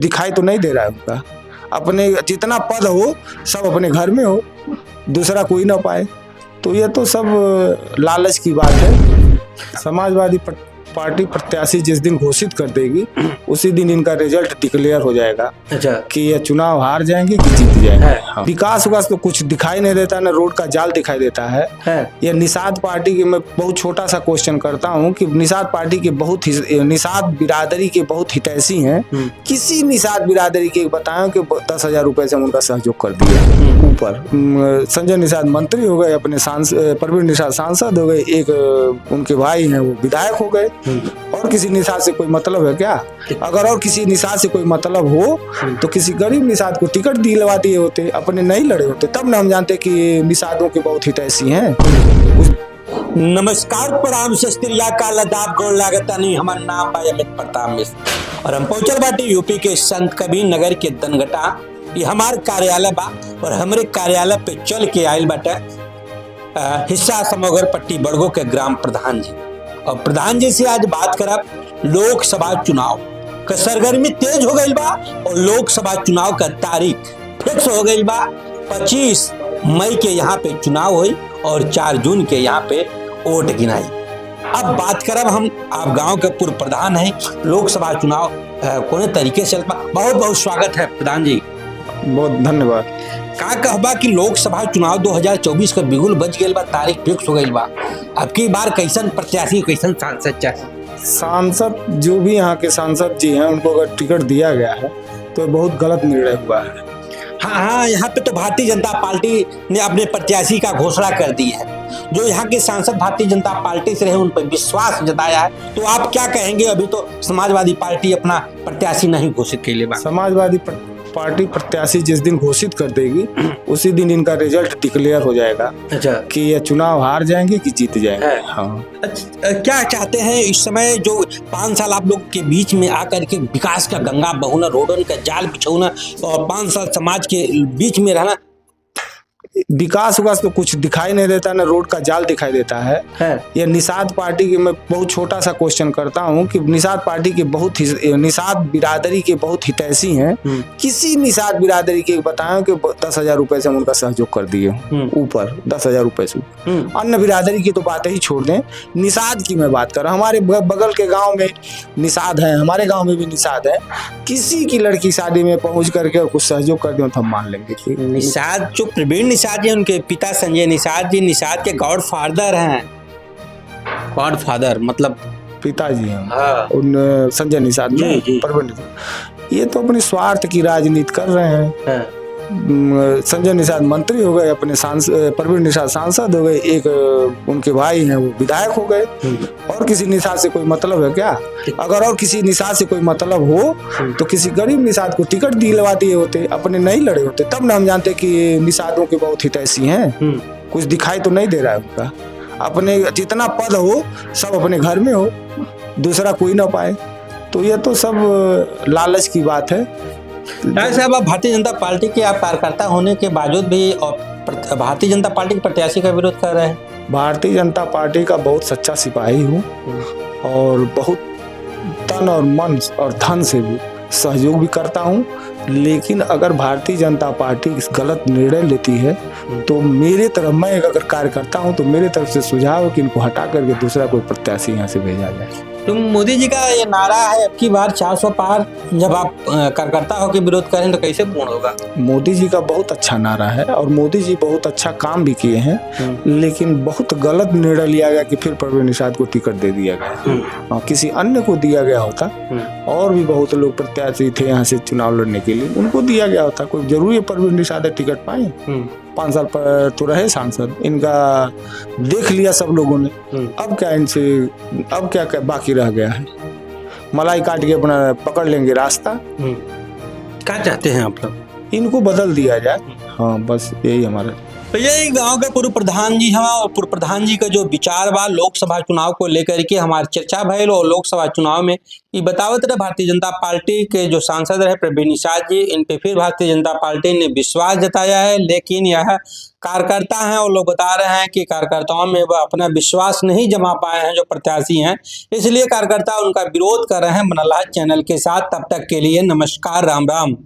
दिखाई तो नहीं दे रहा है उनका। अपने जितना पद हो सब अपने घर में हो, दूसरा कोई ना पाए, तो ये तो सब लालच की बात है। समाजवादी पार्टी प्रत्याशी जिस दिन घोषित कर देगी उसी दिन इनका रिजल्ट डिक्लेयर हो जाएगा। अच्छा, कि ये चुनाव हार जाएंगे कि जीत जाएंगे। हाँ। विकास तो कुछ दिखाई नहीं देता, ना रोड का जाल दिखाई देता है। ये निषाद पार्टी के मैं बहुत छोटा सा क्वेश्चन करता हूँ कि निषाद पार्टी के निषाद बिरादरी के बहुत हितैषी हैं। किसी निषाद बिरादरी के बताएं कि 10,000 रुपए से हम उनका सहयोग कर दिए ऊपर। संजय निषाद मंत्री हो गए, अपने परवीन निषाद सांसद हो गए, एक उनके भाई हैं वो विधायक हो गए। और किसी निषाद से कोई मतलब है क्या? अगर और किसी निषाद से कोई मतलब हो तो किसी गरीब निषाद को टिकट दिलवा दिए होते, अपने नहीं लड़े होते, तब ना हम जानते कि निषादों के बहुत हितैषी हैं। नमस्कार, प्रणाम, शस्त्रिया का लदाब गोड़ लागता नहीं। हमारा नाम भाई अमित प्रताप मिश्र और हम पहुंचल बाटी यूपी के संत कबीर नगर के दनगटा। ये हमार कार्यालय बा और हमारे कार्यालय पे चल के आयल बाटे हिस्सा समोगर पट्टी बड़गो के ग्राम प्रधान जी। और प्रधान जी से आज बात करब लोकसभा चुनाव का सरगर्मी तेज हो गई बा और लोकसभा चुनाव का तारीख फिक्स हो गई बा। 25 मई के यहाँ पे चुनाव हुई और 4 जून के यहाँ पे वोट गिनाई। अब बात करब हम, आप गांव के पूर्व प्रधान हैं, लोकसभा चुनाव कौन तरीके से चलता। बहुत बहुत स्वागत है प्रधान जी। बहुत धन्यवाद। का कहबा कि लोकसभा चुनाव 2024 का बिगुल बज गई बा, तारीख फिक्स हो गई बा। अब की बार कैसन प्रत्याशी कैसन सांसद चाहिए? सांसद जो भी यहाँ के सांसद जी हैं उनको अगर टिकट दिया गया है तो बहुत गलत निर्णय हुआ है। हाँ, यहाँ पे तो भारतीय जनता पार्टी ने अपने प्रत्याशी का घोषणा कर दी है। जो यहाँ के सांसद भारतीय जनता पार्टी से रहे उन पर विश्वास जताया है, तो आप क्या कहेंगे? अभी तो समाजवादी पार्टी अपना प्रत्याशी नहीं घोषित कर ले। समाजवादी पार्टी प्रत्याशी जिस दिन घोषित कर देगी उसी दिन इनका रिजल्ट डिक्लेयर हो जाएगा। अच्छा, कि ये चुनाव हार जाएंगे कि जीत जाएंगे। हाँ। अच्छा, क्या चाहते हैं इस समय जो 5 साल आप लोग के बीच में आकर के विकास का गंगा बहना, रोडन का जाल बिछौना और 5 साल समाज के बीच में रहना? विकास तो कुछ दिखाई नहीं देता, ना रोड का जाल दिखाई देता है। ये निषाद पार्टी के मैं बहुत छोटा सा क्वेश्चन करता हूँ कि निषाद पार्टी के निषाद बिरादरी के बहुत हितैषी हैं। किसी निषाद बिरादरी के बताएं कि 10,000 रुपए से हम उनका सहयोग कर दिए ऊपर, 10,000 रुपए से। अन्य बिरादरी की तो बात ही छोड़ दें, निषाद की मैं बात कर रहा हूँ। हमारे बगल के गाँव में निषाद है, हमारे गाँव में भी निषाद है। किसी की लड़की शादी में पहुंच करके और कुछ सहयोग कर दे तो हम मान लेंगे। निषाद जो प्रवीण निषाद जी, उनके पिता संजय निषाद जी निषाद के गॉडफादर हैं। गॉडफादर मतलब पिताजी हैं। हाँ। उन संजय निषाद परवीन, ये तो अपने स्वार्थ की राजनीति कर रहे हैं। हाँ। संजय निषाद मंत्री हो गए, अपने परवीन निषाद सांसद हो गए, एक उनके भाई हैं वो विधायक हो गए। और किसी निषाद से कोई मतलब है क्या? अगर और किसी निषाद से कोई मतलब हो तो किसी गरीब निषाद को टिकट दिलवा दिए होते, अपने नहीं लड़े होते, तब ना हम जानते कि निषादों के बहुत हितैषी हैं। कुछ दिखाई तो नहीं दे रहा है उनका। अपने जितना पद हो सब अपने घर में हो, दूसरा कोई ना पाए, तो ये तो सब लालच की बात है। साहब, आप भारतीय जनता पार्टी के आप कार्यकर्ता होने के बावजूद भी भारतीय जनता पार्टी के प्रत्याशी का विरोध कर रहे हैं। भारतीय जनता पार्टी का बहुत सच्चा सिपाही हूँ और बहुत तन और मन और धन से भी सहयोग भी करता हूँ। लेकिन अगर भारतीय जनता पार्टी गलत निर्णय लेती है तो मेरे तरफ, मैं अगर कार्यकर्ता हूँ तो मेरे तरफ से सुझाव है कि इनको हटा करके दूसरा कोई प्रत्याशी यहाँ से भेजा जाए। तो मोदी जी का ये नारा है अब की बार 400 पार, जब आप कार्यकर्ता होकर विरोध करें तो कैसे पूर्ण होगा? मोदी जी का बहुत अच्छा नारा है और मोदी जी बहुत अच्छा काम भी किए हैं, लेकिन बहुत गलत निर्णय लिया गया कि फिर परवीन निषाद को टिकट दे दिया गया। किसी अन्य को दिया गया होता, और भी बहुत लोग प्रत्याशी थे यहाँ से चुनाव लड़ने के लिए, उनको दिया गया होता। कोई जरूरी है परवीन निषाद टिकट पाए? 5 साल पर तो रहे सांसद, इनका देख लिया सब लोगों ने। अब क्या इनसे, अब क्या बाकी रह गया है? मलाई काट के अपना पकड़ लेंगे रास्ता। क्या चाहते हैं आप लोग? इनको बदल दिया जाए। हाँ, बस यही हमारा तो यही गांव के पूर्व प्रधान जी हवा और पूर्व प्रधान जी का जो विचार बा लोकसभा चुनाव को लेकर के हमारी चर्चा भइल और लोकसभा चुनाव में ये बतावत रहे भारतीय जनता पार्टी के जो सांसद रहे प्रवीण निषाद जी, इन पे फिर भारतीय जनता पार्टी ने विश्वास जताया है, लेकिन यह कार्यकर्ता हैं और लोग बता रहे हैं कि कार्यकर्ताओं में वह अपना विश्वास नहीं जमा पाए हैं जो प्रत्याशी हैं, इसलिए कार्यकर्ता उनका विरोध कर रहे हैं। बनल रहा चैनल के साथ, तब तक के लिए नमस्कार, राम राम।